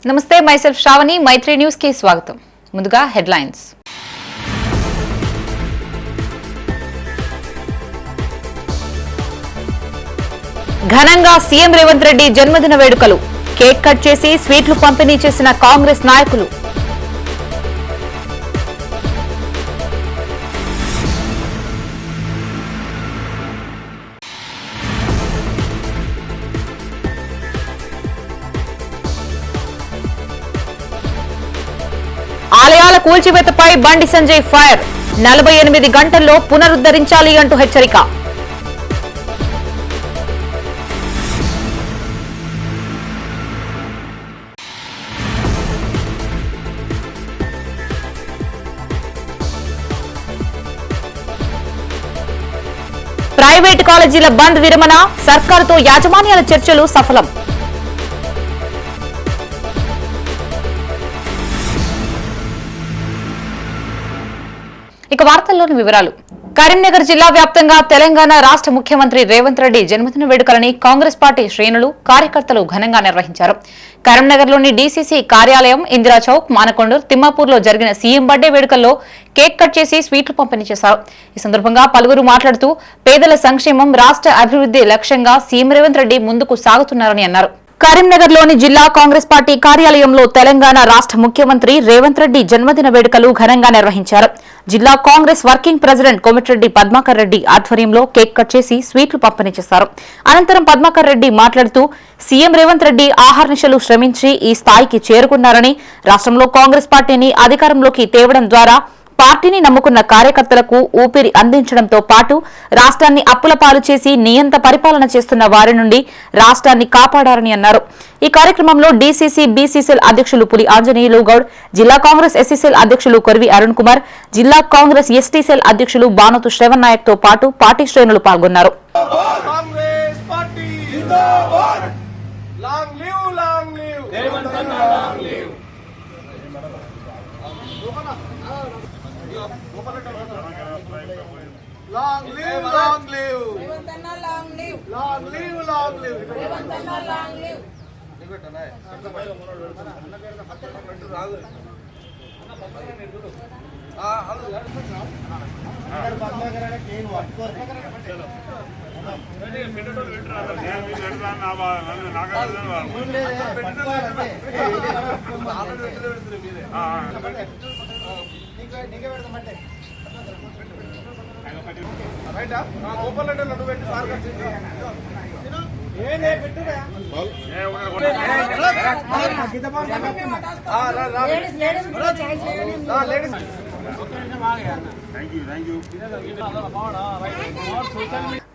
నమస్తే మైసెల్ఫ్ శ్రావణి మైత్రి న్యూస్ కి స్వాగతం. ముందుగా హెడ్లైన్స్. ఘనంగా సీఎం రేవంత్ రెడ్డి జన్మదిన వేడుకలు. కేక్ కట్ చేసి స్వీట్లు పంపిణీ చేసిన కాంగ్రెస్ నాయకులు. ఆలయాల కూల్చివేతపై బండి సంజయ్ ఫైర్. 48 గంటల్లో పునరుద్ధరించాలి అంటూ హెచ్చరిక. ప్రైవేటు కాలేజీల బంద్ విరమణ. సర్కారుతో యాజమాన్యాల చర్చలు సఫలం. ఇక వార్తల్లోని వివరాలు. కరీంనగర్ జిల్లా వ్యాప్తంగా తెలంగాణ రాష్ట్ర ముఖ్యమంత్రి రేవంత్ రెడ్డి జన్మదిన వేడుకలని కాంగ్రెస్ పార్టీ శ్రేణులు కార్యకర్తలు ఘనంగా నిర్వహించారు. కరీంనగర్లోని డీసీసీ కార్యాలయం, ఇందిరా చౌక్, మానకొండూర్, తిమ్మాపూర్లో జరిగిన సీఎం బర్త్డే వేడుకల్లో కేక్ కట్ చేసి స్వీట్లు పంపిణీ చేశారు. ఈ సందర్భంగా పలువురు మాట్లాడుతూ పేదల సంక్షేమం, రాష్ట్ర అభివృద్ధి లక్ష్యంగా సీఎం రేవంత్ రెడ్డి ముందుకు సాగుతున్నారని అన్నారు. కరీంనగర్లోని జిల్లా కాంగ్రెస్ పార్టీ కార్యాలయంలో తెలంగాణ రాష్ట్ర ముఖ్యమంత్రి రేవంత్ రెడ్డి జన్మదిన వేడుకలు ఘనంగా నిర్వహించారు. జిల్లా కాంగ్రెస్ వర్కింగ్ ప్రెసిడెంట్ కోమటిరెడ్డి పద్మాకర్ రెడ్డి ఆధ్వర్యంలో కేక్ కట్ చేసి స్వీట్లు పంపిణీ చేశారు. అనంతరం పద్మాకర్ రెడ్డి మాట్లాడుతూ సీఎం రేవంత్ రెడ్డి ఆహర్నిశలు శ్రమించి ఈ స్థాయికి చేరుకున్నారని, రాష్ట్రంలో కాంగ్రెస్ పార్టీని అధికారంలోకి తేవడం ద్వారా పార్టీని నమ్ముకున్న కార్యకర్తలకు ఊపిరి అందించడంతో పాటు రాష్ట్రాన్ని అప్పుల పాలు చేసి నియంత పరిపాలన చేస్తున్న వారి నుండి రాష్ట్రాన్ని కాపాడారని అన్నారు. ఈ కార్యక్రమంలో డీసీసీ, బీసీసీఎల్ అధ్యక్షులు పులి ఆంజనేయులు గౌడ్, జిల్లా కాంగ్రెస్ ఎస్సీసీఎల్ అధ్యక్షులు కొరివి అరుణ్ కుమార్, జిల్లా కాంగ్రెస్ ఎస్టీసీఎల్ అధ్యక్షులు బానోతు శ్రవణ్ నాయక్ తో పాటు పార్టీ శ్రేణులు పాల్గొన్నారు. Long live, long live. Revanth Anna, long live. Long live, long live. Revanth Anna, long live.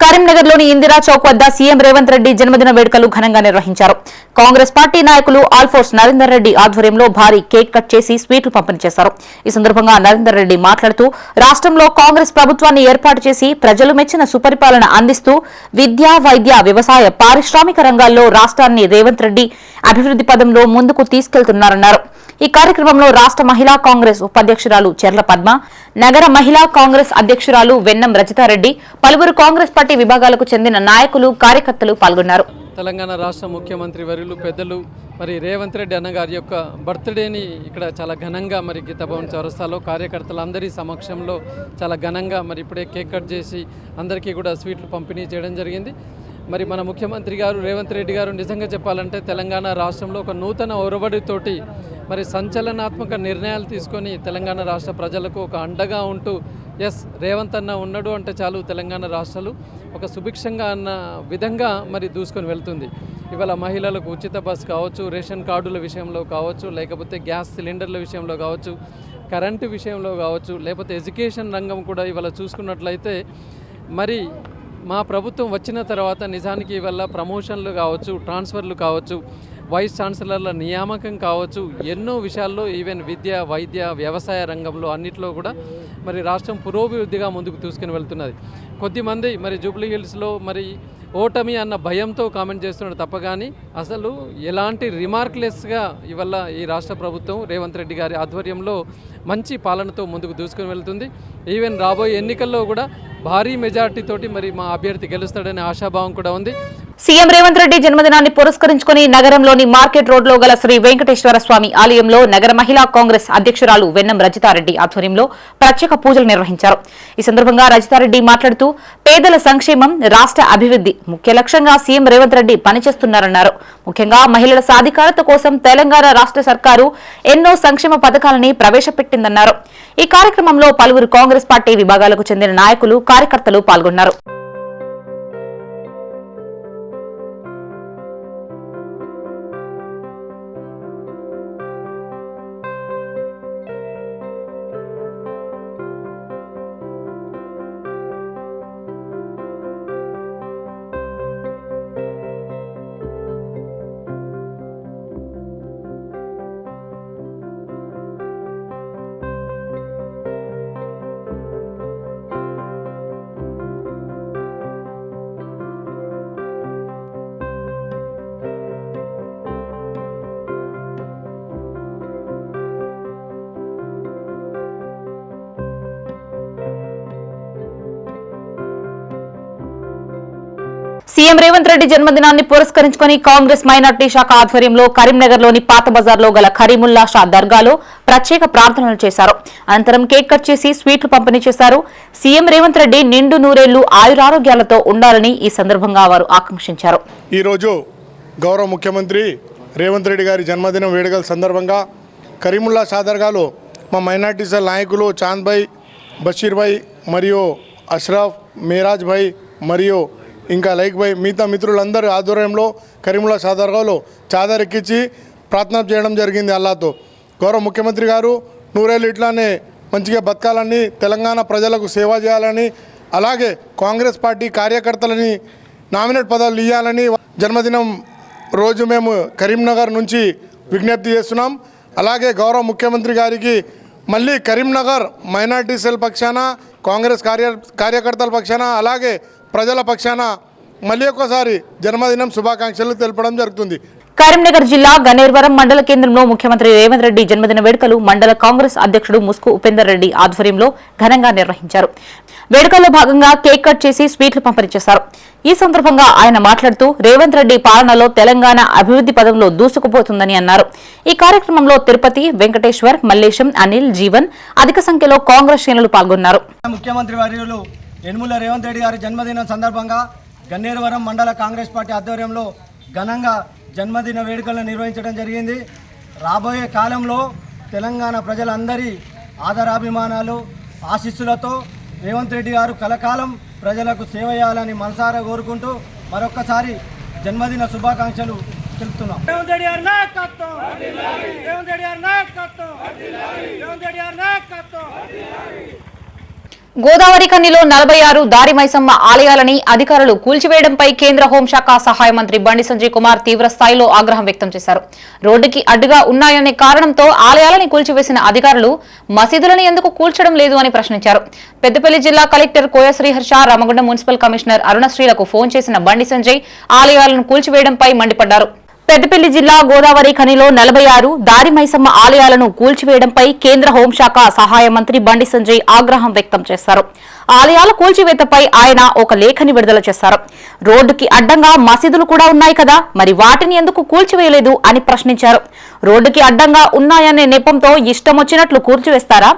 కరీంనగర్లోని ఇందిరా చౌక్ వద్ద సీఎం రేవంత్ రెడ్డి జన్మదిన వేడుకలు ఘనంగా నిర్వహించారు. కాంగ్రెస్ పార్టీ నాయకులు ఆల్ఫోర్స్ నరేందర్ రెడ్డి ఆధ్వర్యంలో భారీ కేక్ కట్ చేసి స్వీట్లు పంపిణీ చేశారు. ఈ సందర్భంగా నరేందర్ రెడ్డి మాట్లాడుతూ రాష్ట్రంలో కాంగ్రెస్ ప్రభుత్వాన్ని ఏర్పాటు చేసి ప్రజలు మెచ్చిన సుపరిపాలన అందిస్తూ విద్య, వైద్య, వ్యవసాయ, పారిశ్రామిక రంగాల్లో రాష్ట్రాన్ని రేవంత్ రెడ్డి అభివృద్ధి పదంలో ముందుకు తీసుకెళ్తున్నారన్నారు. ఈ కార్యక్రమంలో రాష్ట్ర మహిళా కాంగ్రెస్ ఉపాధ్యక్షురాలు చెర్ల పద్మ, నగర మహిళా కాంగ్రెస్ అధ్యక్షురాలు వెన్నం రజితారెడ్డి, పలువురు కాంగ్రెస్ పార్టీ విభాగాలకు చెందిన నాయకులు, కార్యకర్తలు పాల్గొన్నారు. తెలంగాణ రాష్ట్ర ముఖ్యమంత్రి వర్యులు పెద్దలు మరి రేవంత్ రెడ్డి అన్నగారి యొక్క బర్త్డేని ఇక్కడ చాలా ఘనంగా మరి గీతాభవన్ చౌరస్తాలో కార్యకర్తలందరి సమక్షంలో చాలా ఘనంగా మరి ఇప్పుడే కేక్ కట్ చేసి అందరికీ కూడా స్వీట్లు పంపిణీ చేయడం జరిగింది. మరి మన ముఖ్యమంత్రి గారు రేవంత్ రెడ్డి గారు నిజంగా చెప్పాలంటే తెలంగాణ రాష్ట్రంలో ఒక నూతన ఒరవడితోటి మరి సంచలనాత్మక నిర్ణయాలు తీసుకొని తెలంగాణ రాష్ట్ర ప్రజలకు ఒక అండగా ఉంటూ రేవంత్ అన్న ఉన్నాడు అంటే చాలు తెలంగాణ రాష్ట్రాలు ఒక సుభిక్షంగా అన్న విధంగా మరి దూసుకొని వెళ్తుంది. ఇవాళ మహిళలకు ఉచిత బస్ కావచ్చు, రేషన్ కార్డుల విషయంలో కావచ్చు, లేకపోతే గ్యాస్ సిలిండర్ల విషయంలో కావచ్చు, కరెంటు విషయంలో కావచ్చు, లేకపోతే ఎడ్యుకేషన్ రంగం కూడా ఇవాళ చూసుకున్నట్లయితే మరి మా ప్రభుత్వం వచ్చిన తర్వాత నిజానికి ఇవాళ ప్రమోషన్లు కావచ్చు, ట్రాన్స్ఫర్లు కావచ్చు, వైస్ ఛాన్సలర్ల నియామకం కావచ్చు, ఎన్నో విషయాల్లో ఈవెన్ విద్య, వైద్య, వ్యవసాయ రంగంలో అన్నిట్లో కూడా మరి రాష్ట్రం పురోభివృద్ధిగా ముందుకు తీసుకుని వెళ్తున్నది. కొద్దిమంది మరి జూబ్లీ హిల్స్లో మరి ఓటమి అన్న భయంతో కామెంట్ చేస్తున్నాడు తప్ప కానీ అసలు ఎలాంటి రిమార్క్లెస్గా ఇవల్ల ఈ రాష్ట్ర ప్రభుత్వం రేవంత్ రెడ్డి గారి ఆధ్వర్యంలో మంచి పాలనతో ముందుకు దూసుకొని వెళ్తుంది. ఈవెన్ రాబోయే ఎన్నికల్లో కూడా భారీ మెజార్టీ తోటి మరి మా అభ్యర్థి గెలుస్తాడనే ఆశాభావం కూడా ఉంది. సీఎం రేవంత్ రెడ్డి జన్మదినాన్ని పురస్కరించుకుని నగరంలోని మార్కెట్ రోడ్లో గల శ్రీ వెంకటేశ్వర స్వామి ఆలయంలో నగర మహిళా కాంగ్రెస్ అధ్యక్షురాలు వెన్నం రజితారెడ్డి ఆధ్వర్యంలో ప్రత్యేక పూజలు నిర్వహించారు. ఈ సందర్భంగా రజితారెడ్డి మాట్లాడుతూ పేదల సంక్షేమం, రాష్ట్ర అభివృద్ధి ముఖ్య లక్ష్యంగా సీఎం రేవంత్ రెడ్డి పనిచేస్తున్నారన్నారు. ముఖ్యంగా మహిళల సాధికారత కోసం తెలంగాణ రాష్ట్ర సర్కారు ఎన్నో సంక్షేమ పథకాలని ప్రవేశపెట్టిందన్నారు. ఈ కార్యక్రమంలో పలువురు కాంగ్రెస్ పార్టీ విభాగాలకు చెందిన నాయకులు, కార్యకర్తలు పాల్గొన్నారు. సీఎం రేవంత్ రెడ్డి జన్మదినాన్ని పురస్కరించుకుని కాంగ్రెస్ మైనార్టీ శాఖ ఆధ్వర్యంలో కరీంనగర్లోని పాత బజార్లో గల కరీముల్లా షా దర్గాలో ప్రత్యేక ప్రార్థనలు చేశారు. అనంతరం కేక్ కట్ చేసి స్వీట్లు పంపిణీ చేశారు. సీఎం రేవంత్ రెడ్డి నిండు నూరేళ్లు ఆయురారోగ్యాలతో ఉండాలని ఈ సందర్భంగా వారు ఆకాంక్షించారు. ఈ రోజు గౌరవ ముఖ్యమంత్రి రేవంత్ రెడ్డి గారి జన్మదినం వేడుకల సందర్భంగా కరీముల్లా షా దర్గాలో మా మైనార్టీ సెల్ నాయకులు చాంద్ భాయ్, బషీర్ భాయ్ మరియు అష్రఫ్, మేరాజ్ భాయ్ మరియు ఇంకా లైక్ భాయ్ మిగతా మిత్రులందరి ఆధ్వర్యంలో కరీముల్లా షా దర్గాలో చాదర్ ఎక్కించి ప్రార్థన చేయడం జరిగింది అల్లాతో. గౌరవ ముఖ్యమంత్రి గారు నూరేళ్ళు ఇట్లానే మంచిగా బతకాలని, తెలంగాణ ప్రజలకు సేవ చేయాలని, అలాగే కాంగ్రెస్ పార్టీ కార్యకర్తలని నామినేట్ పదవులు ఇవ్వాలని జన్మదినం రోజు మేము కరీంనగర్ నుంచి విజ్ఞప్తి చేస్తున్నాం. అలాగే గౌరవ ముఖ్యమంత్రి గారికి మళ్ళీ కరీంనగర్ మైనార్టీ సెల్ పక్షాన, కాంగ్రెస్ కార్యకర్తల పక్షాన, అలాగే ప్రజల పక్షాన మళ్ళీ ఒకసారి జన్మదినం శుభాకాంక్షలు తెలపడం జరుగుతుంది. కరీంనగర్ జిల్లా గన్నేరువరం మండల కేంద్రంలో ముఖ్యమంత్రి రేవంత్ రెడ్డి జన్మదిన వేడుకలు మండల కాంగ్రెస్ అధ్యక్షుడు ముస్కు ఉపేందర్ రెడ్డి ఆధ్వర్యంలో ఘనంగా నిర్వహించారు. వేడుకల్లో భాగంగా కేక్ కట్ చేసి స్వీట్లు పంపిణీ చేశారు. ఈ సందర్భంగా ఆయన మాట్లాడుతూ రేవంత్ రెడ్డి పాలనలో తెలంగాణ అభివృద్ధి పదంలో దూసుకుపోతుందని అన్నారు. ఈ కార్యక్రమంలో తిరుపతి, వెంకటేశ్వర్, మల్లేశం, అనిల్, జీవన్ అధిక సంఖ్యలో కాంగ్రెస్ శ్రేణులు పాల్గొన్నారు. ముఖ్యమంత్రి వర్యులు యనుమల రేవంత్ రెడ్డి గారి జన్మదినం సందర్భంగా గన్నేరువరం మండల కాంగ్రెస్ పార్టీ ఆధ్వర్యంలో ఘనంగా జన్మదిన వేడుకలను నిర్వహించడం జరిగింది. రాబోయే కాలంలో తెలంగాణ ప్రజలందరి ఆదరాభిమానాలు, ఆశీస్సులతో రేవంత్ రెడ్డి గారు కలకాలం ప్రజలకు సేవ చేయాలని మనసారా కోరుకుంటూ మరొక్కసారి జన్మదిన శుభాకాంక్షలు తెలుపుతున్నాం. రేవంత్ రెడ్డి గారి నాయకత్వం, రేవంత్ రెడ్డి గారి నాయకత్వం, రేవంత్ రెడ్డి గారి నాయకత్వం. గోదావరి ఖనిలో 46 దారి మైసమ్మ ఆలయాలని అధికారులు కూల్చివేయడంపై కేంద్ర హోంశాఖ సహాయ మంత్రి బండి సంజయ్ కుమార్ తీవ్ర స్థాయిలో ఆగ్రహం వ్యక్తం చేశారు. రోడ్డుకి అడ్డుగా ఉన్నాయనే కారణంతో ఆలయాలని కూల్చివేసిన అధికారులు మసీదులను ఎందుకు కూల్చడం లేదు అని ప్రశ్నించారు. పెద్దపల్లి జిల్లా collector Koya Sriharsha, Ramagundam municipal commissioner అరుణశ్రీలకు ఫోన్ చేసిన బండి సంజయ్ ఆలయాలను కూల్చివేయడంపై మండిపడ్డారు. పెద్దపల్లి జిల్లా గోదావరి ఖనిలో 46 దారి మైసమ్మ ఆలయాలను కూల్చివేయడంపై కేంద్ర హోంశాఖ సహాయ మంత్రి బండి సంజయ్ ఆగ్రహం వ్యక్తం చేశారు. ఆలయాల కూల్చివేతపై ఆయన ఒక లేఖని విడుదల చేశారు. రోడ్డుకి అడ్డంగా మసీదులు కూడా ఉన్నాయి కదా, మరి వాటిని ఎందుకు కూల్చివేయలేదు అని ప్రశ్నించారు. రోడ్డుకి అడ్డంగా ఉన్నాయనే నెపంతో ఇష్టం వచ్చినట్లు కూల్చివేస్తారా?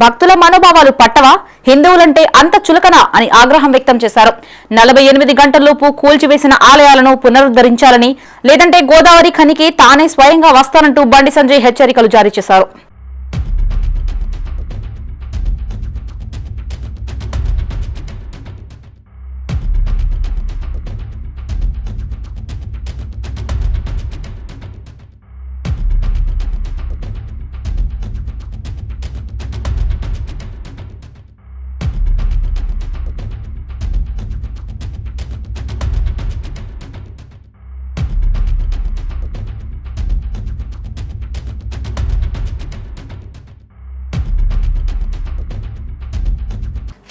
భక్తుల మనోభావాలు పట్టవా? హిందువులంటే అంత చులకన అని ఆగ్రహం వ్యక్తం చేశారు. 48 గంటల్లోపు కూల్చివేసిన ఆలయాలను పునరుద్ధరించాలని, లేదంటే గోదావరి ఖనికి తానే స్వయంగా వస్తానంటూ బండి సంజయ్ హెచ్చరికలు జారీ చేశారు.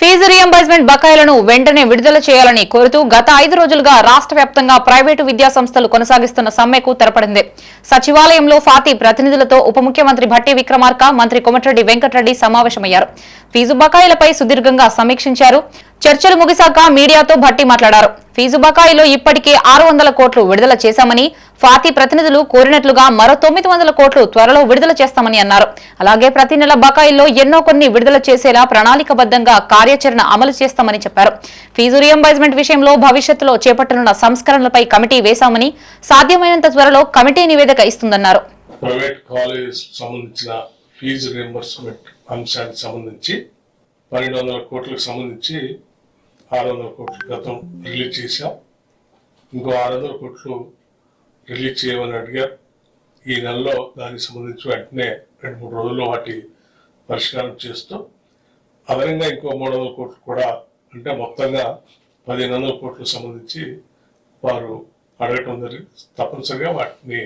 ఫీజు రీయింబర్స్మెంట్ బకాయిలను వెంటనే విడుదల చేయాలని కోరుతూ గత 5 రోజులుగా రాష్ట్ర వ్యాప్తంగా ప్రైవేటు విద్యా సంస్థలు కొనసాగిస్తున్న సమ్మెకు తెరపడింది. సచివాలయంలో ఫాతి ప్రతినిధులతో ఉప ముఖ్యమంత్రి భట్టి విక్రమార్క, మంత్రి కోమటిరెడ్డి వెంకటరెడ్డి సమావేశమయ్యారు. ఫీజు బకాయిలపై సుదీర్ఘంగా సమీక్షించారు. చర్చలు ముగిశాక మీడియాతో భట్టి మాట్లాడారు. ఫీజు బకాయిలో ఇప్పటికే 600 కోట్లు విడుదల చేశామని, ఫాతి ప్రతినిధులు కోరినట్లుగా మరో 900 కోట్లు త్వరలో విడుదల చేస్తామని అన్నారు. అలాగే ప్రతి నెల బకాయిల్లో ఎన్నో కొన్ని విడుదల చేసేలా ప్రణాళికబద్ధంగా కార్యాచరణ అమలు చేస్తామని చెప్పారు. ఫీజు రియంబర్స్మెంట్ విషయంలో భవిష్యత్తులో చేపట్టనున్న సంస్కరణలపై కమిటీ వేశామని, సాధ్యమైనంత త్వరలో కమిటీ నివేదిక ఇస్తుందన్నారు. ప్రైవేట్ కాలేజ్ సంబంధించిన ఫీజు రియంబర్స్మెంట్ అంశానికి సంబంధించి 1200 కోట్లకు సంబంధించి 600 కోట్లు గతం రిలీజ్ చేశాం. ఇంకో 600 కోట్లు రిలీజ్ చేయమని అడిగారు. ఈ నెలలో దానికి సంబంధించి వెంటనే 2-3 రోజుల్లో వాటి పరిష్కారం చేస్తూ అదనంగా ఇంకో 300 కోట్లు కూడా, అంటే మొత్తంగా 1500 కోట్లకు సంబంధించి వారు అడగటం జరిగింది. తప్పనిసరిగా వాటిని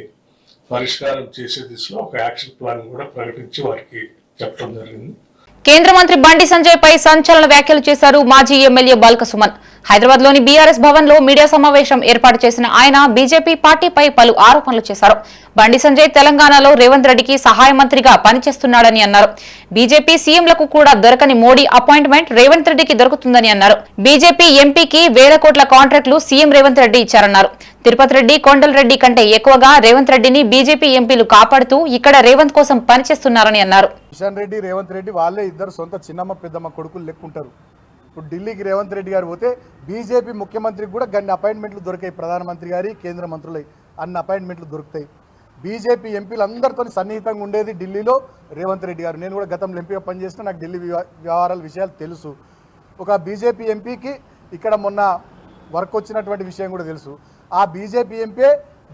పరిష్కారం చేసే దిశలో ఒక యాక్షన్ ప్లాన్ కూడా ప్రకటించి వారికి చెప్పడం జరిగింది. కేంద్ర మంత్రి బండి సంజయ్ పై సంచలన వ్యాఖ్యలు చేశారు మాజీ ఎమ్మెల్యే బాల్క సుమన్. హైదరాబాద్ లోని బీఆర్ఎస్ భవన్ లో మీడియా సమావేశం ఏర్పాటు చేసిన ఆయన బీజేపీ పార్టీపై పలు ఆరోపణలు చేశారు. బండి సంజయ్ తెలంగాణలో రేవంత్ రెడ్డికి సహాయ మంత్రిగా పనిచేస్తున్నాడని అన్నారు. బీజేపీ సీఎంలకు కూడా దొరకని మోడీ అపాయింట్మెంట్ రేవంత్ రెడ్డికి దొరుకుతుందని అన్నారు. బీజేపీ ఎంపీకి 1000 కోట్ల కాంట్రాక్టులు సీఎం రేవంత్ రెడ్డి ఇచ్చారన్నారు. తిరుపతి రెడ్డి, కొండల్ రెడ్డి కంటే ఎక్కువగా రేవంత్ రెడ్డిని బీజేపీ ఎంపీలు కాపాడుతూ ఇక్కడ రేవంత్ కోసం పనిచేస్తున్నారని అన్నారు. కిషన్ రెడ్డి, రేవంత్ రెడ్డి వాళ్ళే ఇద్దరు సొంత చిన్నమ్మ పెద్దమ్మ కొడుకులు లెక్కుంటారు. ఇప్పుడు ఢిల్లీకి రేవంత్ రెడ్డి గారు పోతే బీజేపీ ముఖ్యమంత్రికి కూడా గన్ని అపాయింట్మెంట్లు దొరికాయి. ప్రధానమంత్రి గారి, కేంద్ర మంత్రులై అన్ని అపాయింట్మెంట్లు దొరుకుతాయి. బీజేపీ ఎంపీలు అందరితో సన్నిహితంగా ఉండేది ఢిల్లీలో రేవంత్ రెడ్డి గారు. నేను కూడా గతంలో ఎంపీగా పనిచేసిన, నాకు ఢిల్లీ వ్యవహారాల విషయాలు తెలుసు. ఒక బీజేపీ ఎంపీకి ఇక్కడ మొన్న వర్క్ వచ్చినటువంటి విషయం కూడా తెలుసు. ఆ బీజేపీ ఎంపీ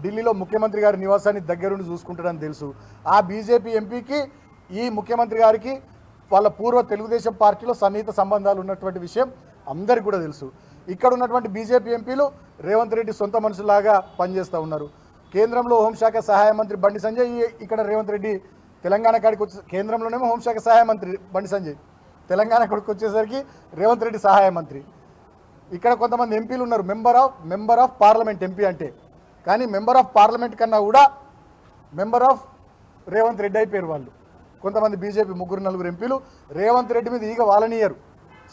ఢిల్లీలో ముఖ్యమంత్రి గారి నివాసాన్ని దగ్గరుండి చూసుకుంటాడని తెలుసు. ఆ బీజేపీ ఎంపీకి ఈ ముఖ్యమంత్రి గారికి వాళ్ళ పూర్వ తెలుగుదేశం పార్టీలో సన్నిహిత సంబంధాలు ఉన్నటువంటి విషయం అందరికీ కూడా తెలుసు. ఇక్కడ ఉన్నటువంటి బీజేపీ ఎంపీలు రేవంత్ రెడ్డి సొంత మనుషులాగా పనిచేస్తూ ఉన్నారు. కేంద్రంలో హోంశాఖ సహాయ మంత్రి బండి సంజయ్, ఇక్కడ రేవంత్ రెడ్డి తెలంగాణ కాడికి వచ్చి, కేంద్రంలోనేమో హోంశాఖ సహాయ మంత్రి బండి సంజయ్, తెలంగాణ కాడికి వచ్చేసరికి రేవంత్ రెడ్డి సహాయ మంత్రి. ఇక్కడ కొంతమంది ఎంపీలు ఉన్నారు, మెంబర్ ఆఫ్ పార్లమెంట్ ఎంపీ అంటే, కానీ మెంబర్ ఆఫ్ పార్లమెంట్ కన్నా కూడా మెంబర్ ఆఫ్ రేవంత్ రెడ్డి అయిపోయారు వాళ్ళు. కొంతమంది బీజేపీ 3-4 ఎంపీలు రేవంత్ రెడ్డి మీద ఈగ వాళ్ళనియరు,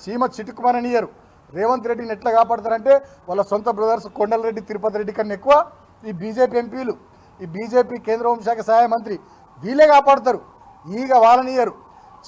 సీమ చిటుకుమననియరు. రేవంత్ రెడ్డిని ఎట్లా కాపాడతారంటే వాళ్ళ సొంత బ్రదర్స్ కొండల్ రెడ్డి, తిరుపతి రెడ్డి కన్నా ఎక్కువ ఈ బీజేపీ ఎంపీలు, ఈ బీజేపీ కేంద్ర హోంశాఖ సహాయ మంత్రి వీళ్ళే కాపాడతారు. ఈగ వాళ్ళనియరు,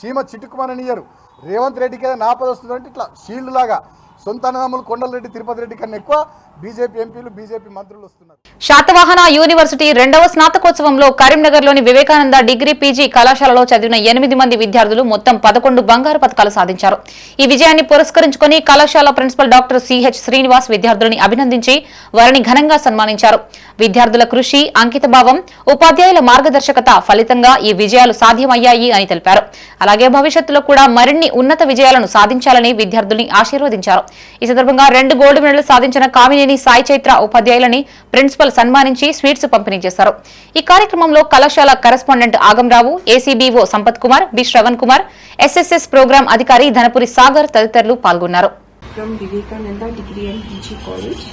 సీమ చిటుకుమననియరు. రేవంత్ రెడ్డికి ఏదైనా ఆపద వస్తుందంటే ఇట్లా షీల్డ్ లాగా సొంత అన్నదమ్ములు కొండల్ రెడ్డి, తిరుపతి రెడ్డి కన్నా ఎక్కువ బీజేపీ ఎంపీలు, బీజేపీ మంత్రులు వస్తున్నారు. శాతవాహన యూనివర్సిటీ 2వ స్నాతకోత్సవంలో కరీంనగర్లోని వివేకానంద డిగ్రీ పీజీ కళాశాలలో చదివిన 8 మంది విద్యార్థులు మొత్తం 11 బంగారు పతకాలు సాధించారు. ఈ విజయాన్ని పురస్కరించుకుని కళాశాల ప్రిన్సిపల్ డాక్టర్ సిహెచ్ శ్రీనివాస్ విద్యార్థులని అభినందించి వారిని ఘనంగా సన్మానించారు. విద్యార్థుల కృషి, అంకితభావం, ఉపాధ్యాయుల మార్గదర్శకత ఫలితంగా ఈ విజయాలు సాధ్యమయ్యాయి అని తెలిపారు. అలాగే భవిష్యత్తులో కూడా మరిన్ని ఉన్నత విజయాలను సాధించాలని విద్యార్థుల్ని ఆశీర్వదించారు. ఈ సందర్భంగా 2 గోల్డ్ మెడల్ సాధించిన కామినేని సాయి చైత్ర ఉపాధ్యాయులని ప్రిన్సిపల్ సన్మానించి స్వీట్స్ పంపిణీ చేశారు. ఈ కార్యక్రమంలో కళాశాల correspondent Agamrao, ACBO Sampath Kumar, B Shravan Kumar, SSS programme అధికారి ధనపురి సాగర్ తదితరులు పాల్గొన్నారు. From Vivekananda Degree and PG College,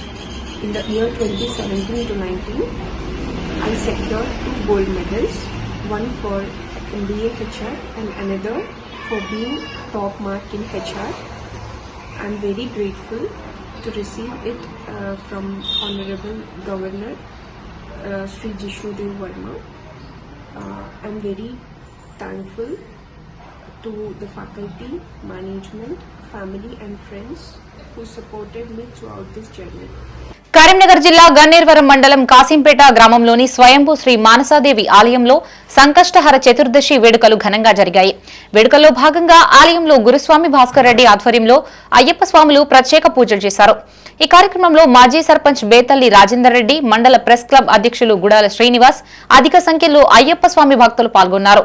in the year 2017 to 19, I secured 2 gold medals, one for MBA HR and another for being top mark in HR. I'm very grateful to receive it from Honorable Governor Sri Jishudev Verma. I'm very thankful to the faculty, management, family and friends who supported me throughout this journey. Karimnagar జిల్లా గన్నేర్వరం మండలం కాసింపేట గ్రామంలోని స్వయంభూ శ్రీ మానసాదేవి ఆలయంలో సంకష్టహర చతుర్దశి వేడుకలు ఘనంగా జరిగాయి. వేడుకల్లో భాగంగా ఆలయంలో గురుస్వామి భాస్కర్ రెడ్డి ఆధ్వర్యంలో అయ్యప్ప స్వాములు ప్రత్యేక పూజలు చేశారు. ఈ కార్యక్రమంలో మాజీ సర్పంచ్ బేతల్లి రాజేందర్ రెడ్డి, మండల ప్రెస్ క్లబ్ అధ్యక్షులు గుడాల శ్రీనివాస్, అధిక సంఖ్యలో అయ్యప్ప స్వామి భక్తులు పాల్గొన్నారు.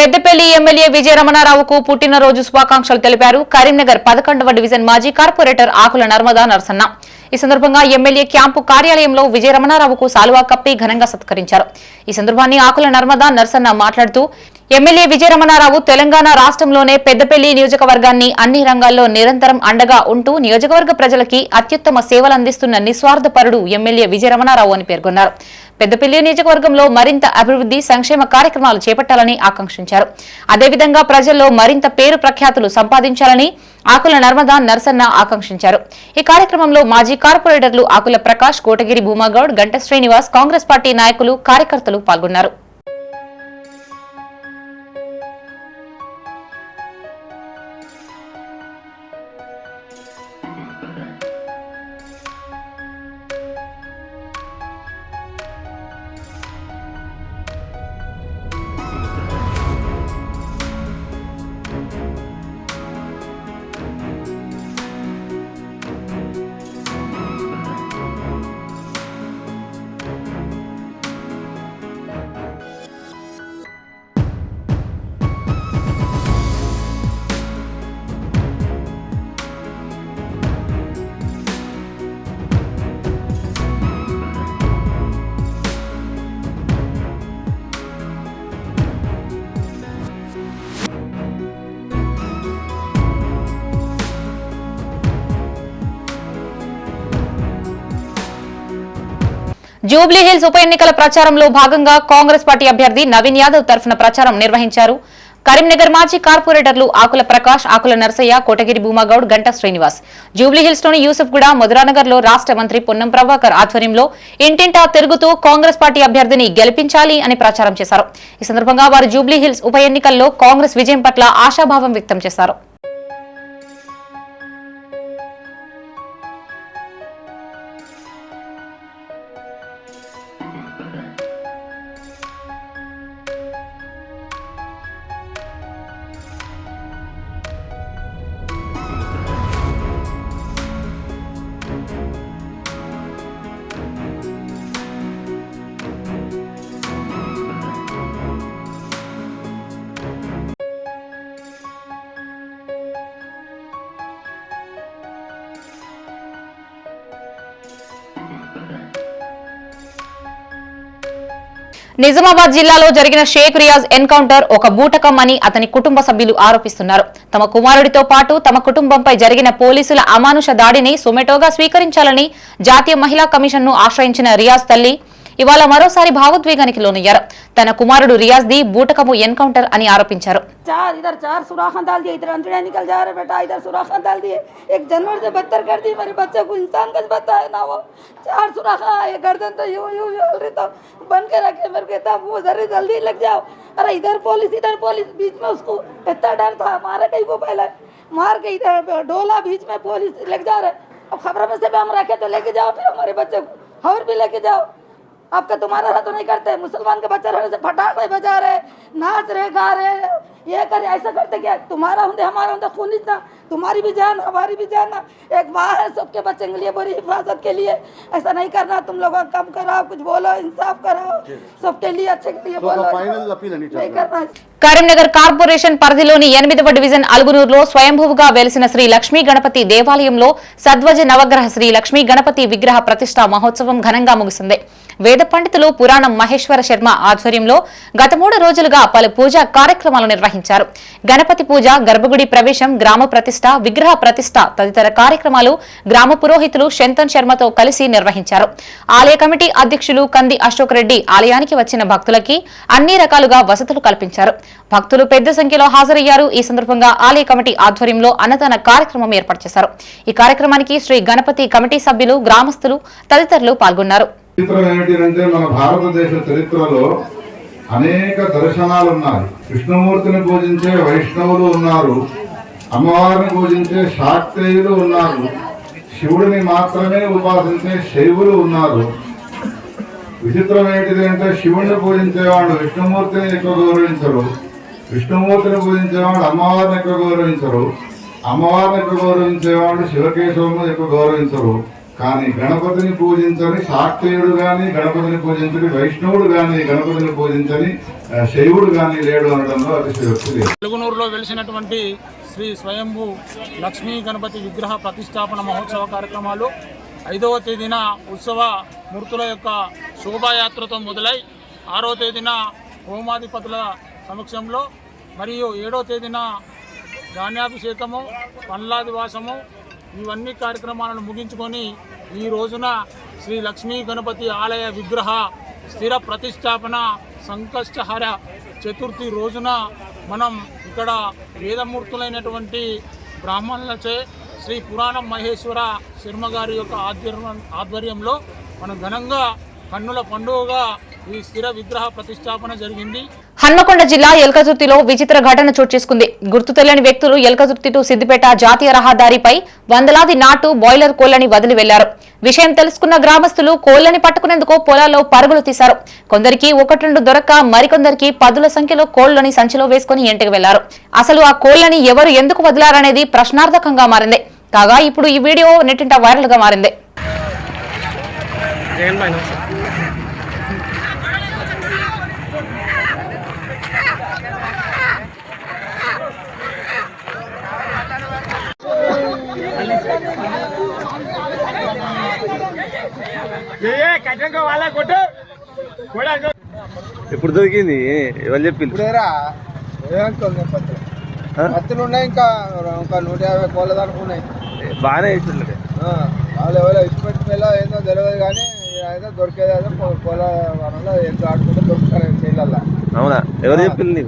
పెద్దపల్లి ఎమ్మెల్యే విజయ రమణారావుకు పుట్టినరోజు శుభాకాంక్షలు తెలిపారు కరీంనగర్ 11వ డివిజన్ మాజీ కార్పొరేటర్ ఆకుల నర్మదా నరసన్న. ఈ సందర్భంగా ఎమ్మెల్యే క్యాంపు కార్యాలయంలో విజయ రమణారావుకు సాలువా కప్పి ఘనంగా సత్కరించారు. ఈ సందర్భాన్ని ఆకుల నర్మదా నరసన్న మాట్లాడుతూ ఎమ్మెల్యే విజయ రమణారావు తెలంగాణ రాష్ట్రంలోనే పెద్దపల్లి నియోజకవర్గాన్ని అన్ని రంగాల్లో నిరంతరం అండగా ఉంటూ నియోజకవర్గ ప్రజలకి అత్యుత్తమ సేవలు అందిస్తున్న నిస్వార్థపరుడు ఎమ్మెల్యే విజయ రమణారావు అని పేర్కొన్నారు. పెద్దపల్లి నియోజకవర్గంలో మరింత అభివృద్ధి సంక్షేమ కార్యక్రమాలు చేపట్టాలని ఆకాంక్షించారు. అదేవిధంగా ప్రజల్లో మరింత పేరు ప్రఖ్యాతులు సంపాదించాలని ఆకుల నర్మదా నరసన్న ఆకాంక్షించారు. ఈ కార్యక్రమంలో మాజీ కార్పొరేటర్లు ఆకుల ప్రకాష్, కోటగిరి భూమాగౌడ్, గంట శ్రీనివాస్, కాంగ్రెస్ పార్టీ నాయకులు, కార్యకర్తలు పాల్గొన్నారు. జూబ్లీ హిల్స్ ఉప ఎన్నికల ప్రచారంలో భాగంగా కాంగ్రెస్ పార్టీ అభ్యర్థి నవీన్ యాదవ్ తరఫున ప్రచారం నిర్వహించారు. కరీంనగర్ మాజీ కార్పొరేటర్లు ఆకుల ప్రకాష్, ఆకుల నరసయ్య, కోటగిరి భూమాగౌడ్, గంట శ్రీనివాస్ జూబ్లీ హిల్స్ లోని యూసుఫ్గూడ, మధురానగర్ లో రాష్ట్ర మంత్రి పొన్నం ప్రభాకర్ ఆధ్వర్యంలో ఇంటింటా తిరుగుతూ కాంగ్రెస్ పార్టీ అభ్యర్థిని గెలిపించాలి అని ప్రచారం చేశారు. ఈ సందర్భంగా వారు జూబ్లీ హిల్స్ ఉప ఎన్నికల్లో కాంగ్రెస్ విజయం పట్ల ఆశాభావం వ్యక్తం చేశారు. నిజామాబాద్ జిల్లాలో జరిగిన షేక్ రియాజ్ ఎన్కౌంటర్ ఒక బూటకం అని అతని కుటుంబ సభ్యులు ఆరోపిస్తున్నారు. తమ కుమారుడితో పాటు తమ కుటుంబంపై జరిగిన పోలీసుల అమానుష దాడిని సుమోటోగా స్వీకరించాలని జాతీయ మహిళా కమిషన్ను ఆశ్రయించిన రియాజ్ తల్లి ఇవాళ మరోసారి భావోద్వేగానికి లోనయ్యారు. తన కుమారుడు రియాజ్ ది బూటకము ఎన్కౌంటర్ అని ఆరోపించారు. चार सुराखन डाल दिए, इधर अंतड़ियां निकल जा रहे बेटा, इधर सुराखन डाल दिए, एक जानवर से बदतर कर दी, मेरे बच्चे को इंसान का बताया ना वो 4 सुराखा, ये गर्दन तो यूं चल रही तो बन के रखे मेरे को था वो जल्दी लग जाओ, अरे इधर पुलिस बीच में उसको इतना डर था, मारे कहीं को पहले मार के इधर डोला बीच में पुलिस लग जा रहे, अब खबर में से भी हम रखे तो लेके जाओ, फिर हमारे बच्चे को और भी लेके जाओ, आपका तुम्हारा रहा तो नहीं करते, मुसलमान के बच्चे रहने से फटाके बजा रहे, नाच रहे, गा रहे, ये करे ऐसा करते क्या, तुम्हारा होंगे हमारा होंगे खून इतना, तुम्हारी भी जान हमारी भी जान, एक माँ है सबके बच्चे के लिए बड़ी हिफाजत के लिए, ऐसा नहीं करना, तुम लोग कम कराओ, कुछ बोलो, इंसाफ कराओ, सबके लिए अच्छे के लिए बोलो, नहीं करना. కరీంనగర్ కార్పొరేషన్ పరిధిలోని 8వ డివిజన్ అల్గునూరులో స్వయంభూగా వెలిసిన శ్రీ లక్ష్మీ గణపతి దేవాలయంలో సద్వజ నవగ్రహ శ్రీ లక్ష్మీ గణపతి విగ్రహ ప్రతిష్ఠా మహోత్సవం ఘనంగా ముగిసింది. వేద పండితులు పురాణం మహేశ్వర శర్మ ఆధ్వర్యంలో గత 3 రోజులుగా పలు పూజా కార్యక్రమాలు నిర్వహించారు. గణపతి పూజ, గర్భగుడి ప్రవేశం, గ్రామ ప్రతిష్ఠ, విగ్రహ ప్రతిష్ఠ తదితర కార్యక్రమాలు గ్రామ పురోహితులు శంతన్ శర్మతో కలిసి నిర్వహించారు. ఆలయ కమిటీ అధ్యక్షులు కంది అశోక్ రెడ్డి ఆలయానికి వచ్చిన భక్తులకి అన్ని రకాలుగా వసతులు కల్పించారు. భక్తులు పెద్ద సంఖ్యలో హాజరయ్యారు. ఈ సందర్భంగా ఆలయ కమిటీ ఆధ్వర్యంలో అన్నదాన కార్యక్రమం ఏర్పాటు చేశారు. ఈ కార్యక్రమానికి శ్రీ గణపతి కమిటీ సభ్యులు, గ్రామస్తులు తదితరులు పాల్గొన్నారు. చరిత్ర ఏమిటంటే మన భారతదేశ చరిత్రలో అనేక దర్శనాలు ఉన్నాయి. విష్ణుమూర్తిని పూజించే వైష్ణవులు ఉన్నారు, అమ్మవారిని పూజించే శాక్తేయులు ఉన్నారు, శివుడిని మాత్రమే ఉపాసించే శైవులు ఉన్నారు. విచిత్రం ఏంటిది అంటే శివుడిని పూజించేవాడు విష్ణుమూర్తిని ఎక్కువ గౌరవించరు, విష్ణుమూర్తిని పూజించేవాడు అమ్మవారిని ఎక్కువ గౌరవించరు, అమ్మవారిని ఎక్కువ గౌరవించేవాడు శివకేశవులను ఎక్కువ గౌరవించరు. కానీ గణపతిని పూజించని శాక్తేయుడు కానీ, గణపతిని పూజించని వైష్ణవుడు కానీ, గణపతిని పూజించని శైవుడు కానీ లేడు అనడంలో అతిశయోక్తి లేదు. వెలుగునూరులో వెలిసినటువంటి శ్రీ స్వయంభూ లక్ష్మీ గణపతి విగ్రహ ప్రతిష్టాపన మహోత్సవ కార్యక్రమాలు 5వ తేదీన ఉత్సవ మూర్తుల యొక్క శోభాయాత్రతో మొదలై 6వ తేదీన హోమాధిపతుల సమక్షంలో మరియు 7వ తేదీన ధాన్యాభిషేకము, పండ్లాదివాసము ఇవన్నీ కార్యక్రమాలను ముగించుకొని ఈ రోజున శ్రీ లక్ష్మీ గణపతి ఆలయ విగ్రహ స్థిర ప్రతిష్టాపన సంకష్టహర చతుర్థి రోజున మనం ఇక్కడ వేదమూర్తులైనటువంటి బ్రాహ్మణులచే శ్రీ పురాణం మహేశ్వర శర్మ గారి యొక్క ఆధ్వర్యంలో మనం ఘనంగా కన్నుల పండుగగా ఈ స్థిర విగ్రహ ప్రతిష్టాపన జరిగింది. హన్మకొండ జిల్లా ఎల్కతుర్తిలో విచిత్ర ఘటన చోటు చేసుకుంది. గుర్తు తెలియని వ్యక్తులు ఎల్కతుర్తి టు సిద్దిపేట జాతీయ రహదారిపై వందలాది నాటు బాయిలర్ కోళ్లని వదిలి వెళ్లారు. విషయం తెలుసుకున్న గ్రామస్తులు కోళ్లని పట్టుకునేందుకు పొలాల్లో పరుగులు తీశారు. కొందరికి 1-2 దొరక్క మరికొందరికి 10ల సంఖ్యలో కోళ్లని సంచిలో వేసుకుని ఇంటికి వెళ్లారు. అసలు ఆ కోళ్లని ఎవరు ఎందుకు వదిలారనేది ప్రశ్నార్థకంగా మారింది. కాగా ఇప్పుడు ఈ వీడియో నెట్టింట వైరల్ గా మారింది. ఇప్పుడు దొరికింది ఎవరు చెప్పింది? పత్తులు ఉన్నాయి, ఇంకా 150 కోళ్ళ దాకా ఉన్నాయి. బాగానే ఇస్తుండే వాళ్ళు ఎవరో ఇష్టపెట్టిన ఏందో తెలియదు, కానీ అయితే దొరికేది అయితే కోళ్ళ వనంలో ఎంత ఆడుకుంటే దొరుకుతారు నీళ్ళల్లో. అవునా? ఎవరు చెప్పింది?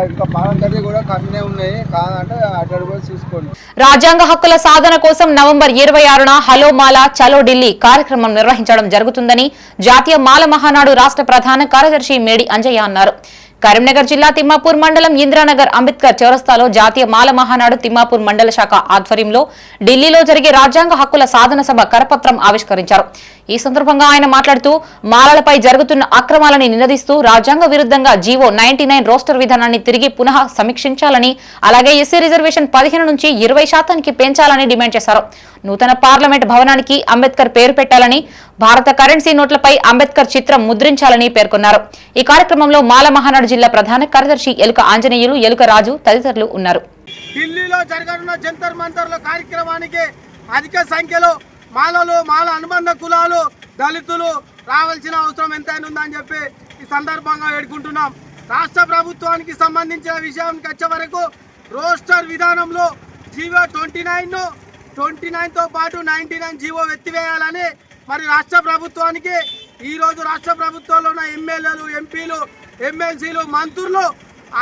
ఇంకా పాలం కట్టి కూడా కన్నే ఉన్నాయి, కాదంటే అటు కూడా చూసుకోండి. రాజ్యాంగ హక్కుల సాధన కోసం నవంబర్ 26న హలో మాలా చలో ఢిల్లీ కార్యక్రమం నిర్వహించడం జరుగుతుందని జాతీయ మాల మహానాడు రాష్ట్ర ప్రధాన కార్యదర్శి మేడి అంజయ్య అన్నారు. కరీంనగర్ జిల్లా తిమ్మాపూర్ మండలం ఇంద్రానగర్ అంబేద్కర్ చౌరస్తాలో జాతీయ మాల మహానాడు తిమ్మాపూర్ మండల శాఖ ఆధ్వర్యంలో ఢిల్లీలో జరిగే రాజ్యాంగ హక్కుల సాధన సభ కరపత్రం ఆవిష్కరించారు. ఈ సందర్భంగా ఆయన మాట్లాడుతూ మాలలపై జరుగుతున్న అక్రమాలని నినదిస్తూ రాజ్యాంగ విరుద్ధంగా జీవో 99 రోస్టర్ విధానాన్ని తిరిగి పునః సమీక్షించాలని, అలాగే ఎస్సీ రిజర్వేషన్ 15 నుంచి 20% పెంచాలని డిమాండ్ చేశారు. నూతన పార్లమెంట్ భవనానికి అంబేద్కర్ పేరు పెట్టాలని, భారత కరెన్సీ నోట్లపై అంబేద్కర్ చిత్రం ముద్రించాలని పేర్కొన్నారు. ఈ కార్యక్రమంలో మాల మహానాడు జిల్లా ప్రధాన కార్యదర్శి ఎలుక ఆంజనేయులు, ఎలుక రాజు తదితరులు ఉన్నారు. ఢిల్లీలో జరగనున్న జంతర్ మంతర్ల కార్యక్రమానికి అధిక సంఖ్యలో మాలలు, మాల అనుబంధ కులాలు, దళితులు రావాల్సిన అవసరం ఎంతైనా ఉందని చెప్పి ఈ సందర్భంగా వేడుకుంటున్నాం. రాష్ట్ర ప్రభుత్వానికి సంబంధించిన విషయానికి వచ్చే వరకు రోస్టర్ విధానంలో జీవో 29తో పాటు 99 జీవో ఎత్తివేయాలని మరి రాష్ట్ర ప్రభుత్వానికి ఈరోజు రాష్ట్ర ప్రభుత్వంలో ఉన్న ఎమ్మెల్యేలు, ఎంపీలు, ఎమ్మెల్సీలు, మంత్రులు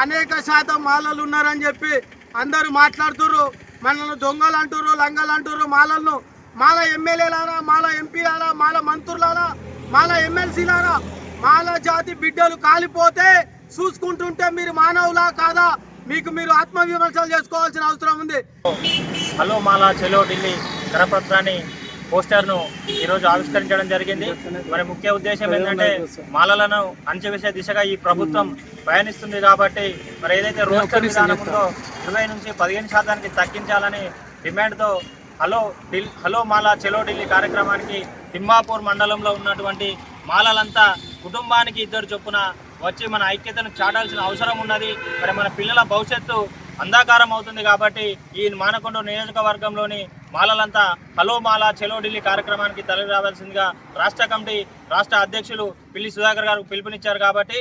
అనేక శాతం మాలలు ఉన్నారని చెప్పి అందరూ మాట్లాడుతుర్రు. మనల్ని దొంగలు అంటుర్రు, లంగలు అంటుర్రు. మాలలను మాల ఎమ్మెల్యేలారా, మాల ఎంపీలారా, మాల మంత్రులారా, మాల ఎమ్మెల్సీలారా, మాల జాతి బిడ్డలు కాలిపోతే చూసుకుంటుంటే మీరు మానవులా కాదా? మీకు మీరు ఆత్మవిమర్శలు చేసుకోవాల్సిన అవసరం ఉంది. హలో మాలా చలో ఢిల్లీ కరపత్రాన్ని పోస్టర్ను ఈరోజు ఆవిష్కరించడం జరిగింది. మరి ముఖ్య ఉద్దేశం ఏంటంటే మాలలను అణచివేసే దిశగా ఈ ప్రభుత్వం ప్రయాణిస్తుంది కాబట్టి మరి ఏదైతే రోస్టర్ విధానం ఉందో 20 నుంచి 15% తగ్గించాలని డిమాండ్తో హలో మాలా చలో ఢిల్లీ కార్యక్రమానికి తిమ్మాపూర్ మండలంలో ఉన్నటువంటి మాలలంతా కుటుంబానికి 2 చొప్పున వచ్చి మన ఐక్యతను చాటాల్సిన అవసరం ఉన్నది. మరి మన పిల్లల భవిష్యత్తు అంధకారం అవుతుంది కాబట్టి ఈ మానకొండ నియోజకవర్గంలోని మాలలంతా హలో మాలా చలో ఢిల్లీ కార్యక్రమానికి తరలి రావాల్సిందిగా రాష్ట్ర కమిటీ రాష్ట్ర అధ్యక్షులు పిల్లి సుధాకర్ గారు పిలుపునిచ్చారు. కాబట్టి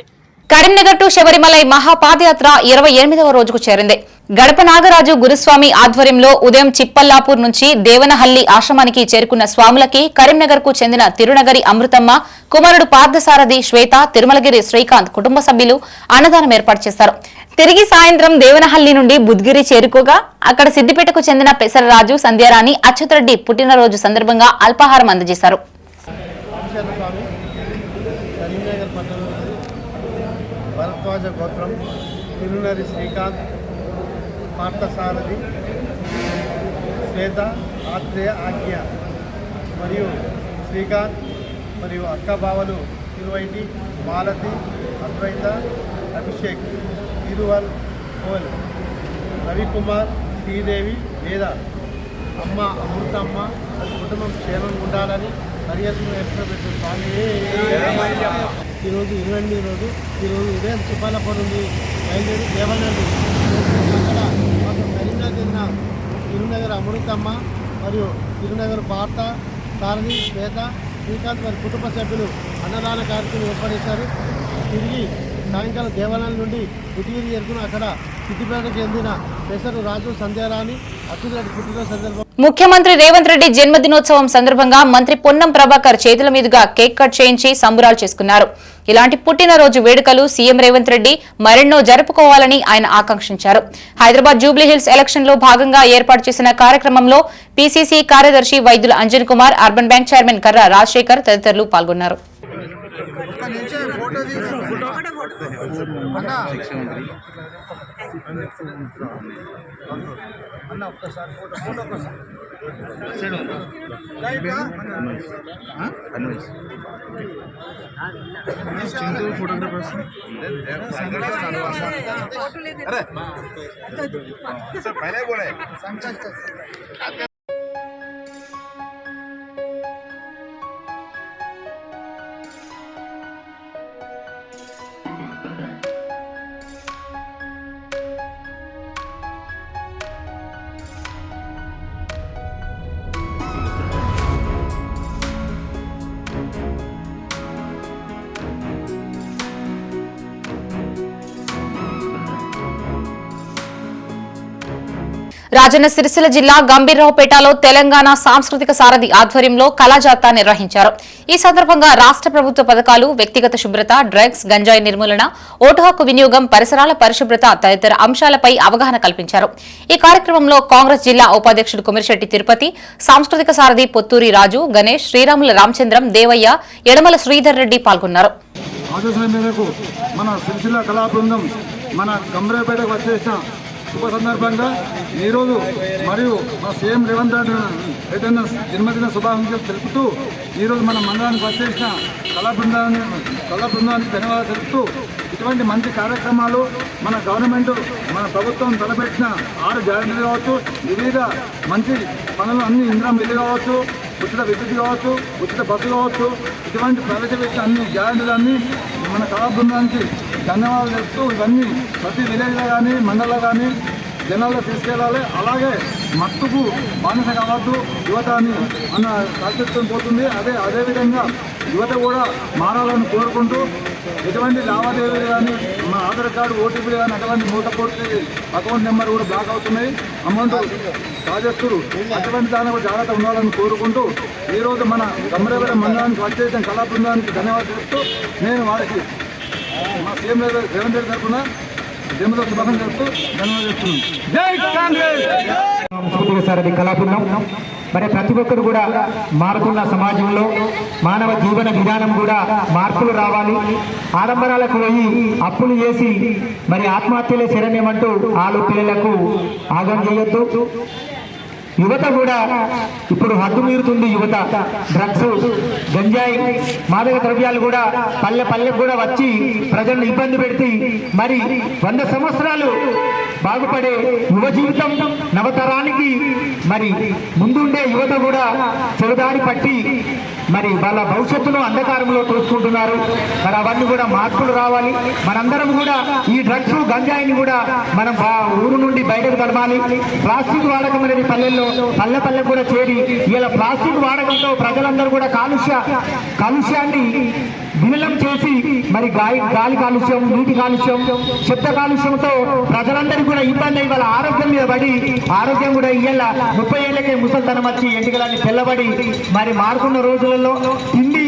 కరీంనగర్ టు శబరిమలై మహాపాదయాత్ర 28వ రోజుకు చేరింది. గడప నాగరాజు గురుస్వామి ఆధ్వర్యంలో ఉదయం చిప్పల్లాపూర్ నుంచి దేవనహల్లి ఆశ్రమానికి చేరుకున్న స్వాములకి కరీంనగర్ కు చెందిన తిరునగరి అమృతమ్మ, కుమారుడు పార్థసారథి శ్వేత, తిరుమలగిరి శ్రీకాంత్ కుటుంబ సభ్యులు అన్నదానం ఏర్పాటు చేశారు. తిరిగి సాయంత్రం దేవనహల్లి నుండి బుద్గిరి చేరుకోగా అక్కడ సిద్దిపేటకు చెందిన పెసరరాజు, సంధ్యారాణి, అచ్యుతరెడ్డి పుట్టినరోజు సందర్భంగా అల్పాహారం అందజేశారు. భరద్వాజ గోత్రం, తిరునరి శ్రీకాంత్, పార్థసారథి, శ్వేత, ఆత్రేయ, ఆజ్ఞ మరియు శ్రీకాంత్ మరియు అక్కబావలు తిరువైటి, మాలతి, అద్వైత, అభిషేక్, తిరువల్, కోల్, రవికుమార్, శ్రీదేవి, వేద అమ్మ అమృతమ్మ కుటుంబం క్షేమంగా ఉండాలని పరిగెత్తును ఎక్కడ స్వామి. ఈరోజు 28 రోజు ఈరోజు ఉదయం చుప్పాలపూర్ నుండి బయలుదేరి దేవాలయం అక్కడ మాకు కరీంనగర్ చెందిన తిరునగర్ అమృతమ్మ మరియు తిరునగర్ భారత సారథి శ్వేత శ్రీకాంత్ వారి కుటుంబ సభ్యులు అన్నదాన కార్యక్రమం ఏర్పడేశారు. తిరిగి సాయంకాలం దేవాలయం నుండి పుట్టిగిరి ఎరుకును అక్కడ సిద్దిపేటకు చెందిన పెసరు రాజు సంధ్యారాణి అచ్చురెడ్డి పుట్టినరోజు సందర్భంగా ముఖ్యమంత్రి రేవంత్ రెడ్డి జన్మదినోత్సవం సందర్భంగా మంత్రి పొన్నం ప్రభాకర్ చేతుల మీదుగా కేక్ కట్ చేయించి సంబురాలు చేసుకున్నారు. ఇలాంటి పుట్టినరోజు వేడుకలు సీఎం రేవంత్ రెడ్డి మరెన్నో జరుపుకోవాలని ఆయన ఆకాంక్షించారు. హైదరాబాద్ జూబ్లీహిల్స్ ఎలక్షన్ లో భాగంగా ఏర్పాటు చేసిన కార్యక్రమంలో పీసీసీ కార్యదర్శి వైద్యుల Anjan Kumar, urban bank chairman కర్ర రాజశేఖర్ తదితరులు పాల్గొన్నారు. రాజన్న సిరిసిల్ల జిల్లా గంభీర్రావుపేటలో తెలంగాణ సాంస్కృతిక సారథి ఆధ్వర్యంలో కళాజాతా నిర్వహించారు. ఈ సందర్భంగా రాష్ట్ర ప్రభుత్వ పథకాలు, వ్యక్తిగత శుభ్రత, డ్రగ్స్, గంజాయి నిర్మూలన, ఓటు హక్కు వినియోగం, పరిసరాల పరిశుభ్రత తదితర అంశాలపై అవగాహన కల్పించారు. ఈ కార్యక్రమంలో కాంగ్రెస్ జిల్లా ఉపాధ్యక్షుడు కుమిరిశెట్టి తిరుపతి, సాంస్కృతిక సారథి పొత్తూరి రాజు, గణేష్, శ్రీరాముల రామచంద్రం, దేవయ్య, యడమల శ్రీధర్ రెడ్డి పాల్గొన్నారు. మన గంభీర్రావుపేటకు వచ్చేసిన శుభ సందర్భంగా ఈరోజు మరియు మా సీఎం రేవంత్ రెడ్డి జన్మదిన శుభాకాంక్షలు తెలుపుతూ ఈరోజు మన మండలానికి వచ్చేసిన కళా బృందానికి ధన్యవాదాలు తెలుపుతూ ఇటువంటి మంచి కార్యక్రమాలు మన గవర్నమెంట్ మన ప్రభుత్వం తలపెట్టిన 6 గ్యారెంటీలు కావచ్చు, వివిధ మంచి పనులు అన్ని ఇంధనం బిల్లు కావచ్చు, ఉచిత విద్యుత్ కావచ్చు, ఉచిత బస్సు కావచ్చు, ఇటువంటి ప్రవేశపెట్టిన అన్ని గ్యారెంటీలన్నీ మన కళా బృందానికి ధన్యవాదాలు చెప్తూ ఇవన్నీ ప్రతి విలేజ్లో కానీ మండలంలో కానీ జనాల్లో తీసుకెళ్ళాలి. అలాగే మత్తుకు బానిస కావద్దు యువత అని అన్న కాన్సెప్ట్ పోతుంది. అదేవిధంగా యువత కూడా మారాలని కోరుకుంటూ ఎటువంటి లావాదేవీలు కానీ మన ఆధార్ కార్డు, ఓటీపీలు కానీ అటువంటి మూటపోటీ అకౌంట్ నెంబర్ కూడా బ్లాక్ అవుతున్నాయి, అమౌంట్ ప్రాజెక్టులు అటువంటి దాన్ని కూడా జాగ్రత్త ఉండాలని కోరుకుంటూ ఈరోజు మన గంభీర్రావుపేట మండలానికి వచ్చేసిన కళా బృందానికి ధన్యవాదాలు చెప్తూ నేను వారికి మా సీఎం రేవంత్ రెడ్డి తరఫున జన్మదిన శుభాకాంక్షలు చెప్తూ ధన్యవాదాలు చెప్తున్నాను. మరి ప్రతి ఒక్కరు కూడా మారుతున్న సమాజంలో మానవ జీవన విధానం కూడా మార్పులు రావాలి. ఆడంబరాలకు పోయి అప్పులు చేసి మరి ఆత్మహత్యలే శరణ్యమంటూ ఆలు పిల్లలకు ఆగం చేయొద్దు. యువత కూడా ఇప్పుడు హద్దు మీరుతుంది. యువత డ్రగ్స్, గంజాయి, మాదక ద్రవ్యాలు కూడా పల్లెకు కూడా వచ్చి ప్రజలను ఇబ్బంది పెడితే మరి 100 సంవత్సరాలు బాగుపడే యువ జీవితం నవతరానికి మరి ముందుండే యువత కూడా చెడుదారి పట్టి మరి వాళ్ళ భవిష్యత్తును అంధకారంలో తోసుకుంటున్నారు. మరి అవన్నీ కూడా మార్పులు రావాలి. మనందరం కూడా ఈ డ్రగ్స్, గంజాయిని కూడా మనం ఊరు నుండి బయటకు తరమాలి. ప్లాస్టిక్ వాడకం అనేది పల్లె కూడా చేరి ఇలా ప్లాస్టిక్ వాడకంతో ప్రజలందరూ కూడా కాలుష్యాన్ని విలీనం చేసి మరి గాలి కాలుష్యం, నీటి కాలుష్యం, శబ్ద కాలుష్యంతో ప్రజలందరికీ కూడా ఇబ్బంది అయ్యి వాళ్ళ ఆరోగ్యం మీద పడి ఆరోగ్యం కూడా ఇయ్యాల 30 ఏళ్ళకే ముసల్తనం వచ్చి ఎంటికలన్నీ తెల్లబడి మరి మారుతున్న రోజులలో తిండి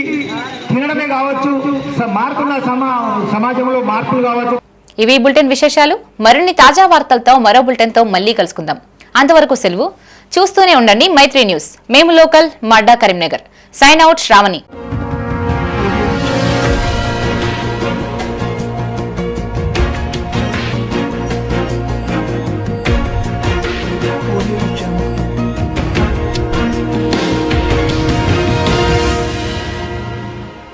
తినడమే కావచ్చు, మారుతున్న సమాజంలో మార్పులు కావచ్చు. ఇవి బులెటిన్ విశేషాలు. మరిన్ని తాజా వార్తలతో మరో బులెటిన్తో మళ్ళీ కలుసుకుందాం. అంతవరకు సెలవు. చూస్తూనే ఉండండి మైత్రి న్యూస్. మేము local, Madda, Karimnagar. Sign out Shravani.